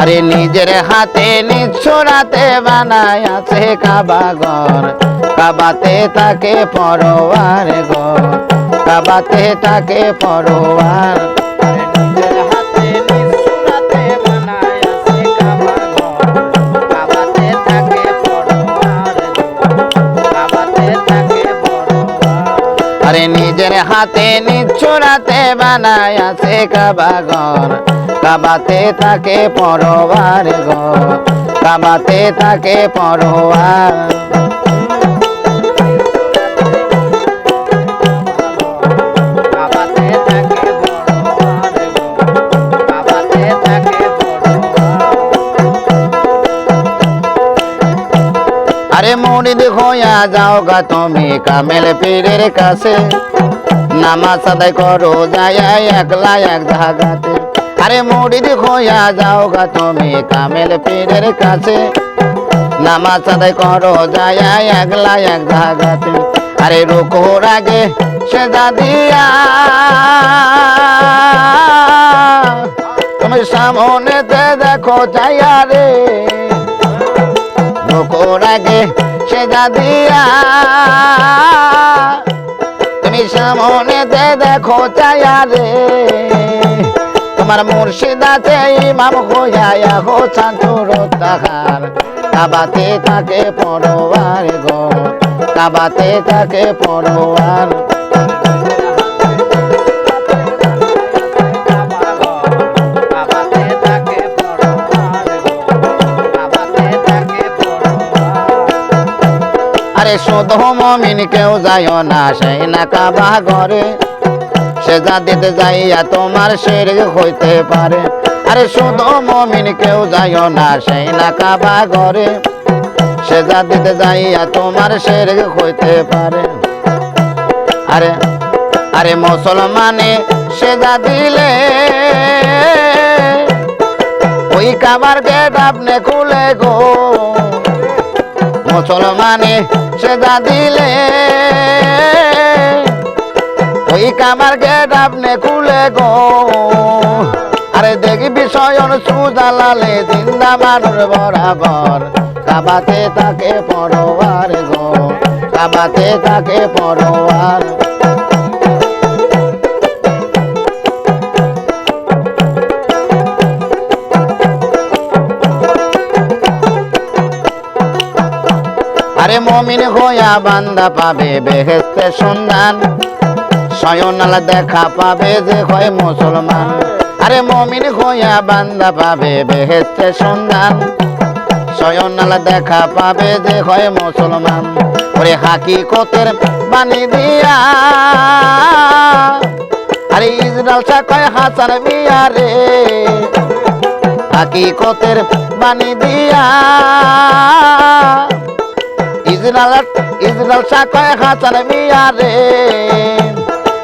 আরে নিজের হাতে নিজ ছোড়াতে বানায় আছে কাবা ঘর, কাবাতে তাকে পরোয়ার গো, কাবাতে তাকে পরোয়ার। নিজের হাতে নিজ ছোড়াতে বানায় আছে কাবা ঘর, কাবাতে তাকে পরোয়ার গো, কাবাতে তাকে পরোয়ার। আরে নিজের হাতে নিজ ছোড়াতে বানায় আছে কাবা ঘর, কাবাতে তাকে পরোয়ার গো, কাবাতে তাকে পরোয়ার। আরে মুরিদ হইয়া যাও গা তুমি কামেল পীরের কাছে, নামাজ আদায় করো যায় একলা এক জায়গাতে। আরে মুরিদ হইয়া যাও গা তুমি কামেল পীরের কাছে, নামাজ আদায় করো যায় একলা এক জায়গাতে। আরে রুকুর আগে সেজদা দিয়া তুমি সামনেতে দেখো যাইয়া রে, রুকুর আগে সেজদা দিয়া তুমি সামনেতে দেখো যাইয়া রে। তোমার মুর্শিদ আছে ইমাম হইয়া হো চাঁদুর তাহার, কাবাতে তাকে পরোয়ার গো, কাবাতে তাকে পরোয়ার। আরে শুধু মুমিন কেউ যায় না সেই না কাবা ঘরে, সেজদা দিতে যাইয়া তোমার শিরক হইতে পারে। আরে শুধু মুমিন কেউ যায় না সেই না কাবা ঘরে, সেজদা দিতে যাইয়া তোমার শিরক হইতে পারে। আরে আরে মুসলমানে সেজদা দিলে ওই কাবার গেট আপনি খুলে গো, মুসলমানে সেজদা দিলে ওই কাবার গেট আপনি খুলে গো। আরে দেখবি স্বয়ং সুজালালে জিন্দা মানুষ বরাবর, কাবাতে তাকে পরোয়ার গো, কাবাতে তাকে পরোয়ার। আরে মুমিন হইয়া বান্দা পাবে বেহেশতের সন্ধান, স্বয়ং আল্লাহ দেখা পাবে যে হয় মুসলমান। আরে মুমিন হইয়া বান্দা পাবে বেহেশতের সন্ধান, স্বয়ং আল্লাহ দেখা পাবে যে হয় মুসলমান। ওরে হাকিকতের বাণী দিয়া আরে ইসরাইল সাকয় হাসান মিয়া রে, হাকিকতের বাণী দিয়া ইসরাইল সাকয় হাসান মিয়া রে।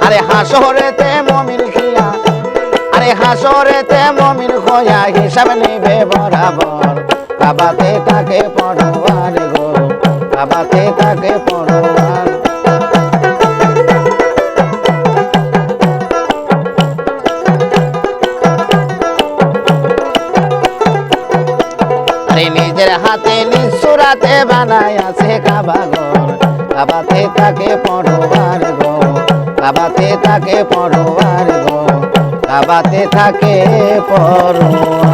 আরে হাসরেতে মুমিন খিয়া, আরে হাসরেতে মুমিন হইয়া হিসাব নিবে বরাবর, কাবাতে তাকে পরোয়ার গো, কাবাতে তাকে পরোয়ার। আরে নিজের হাতে নিজ সুরাতে বানায় আছে কাবা ঘর, কাবাতে তাকে পরোয়ার গো, কাবাতে তাকে পরোয়ার গো, কাবাতে তাকে পরোয়ার।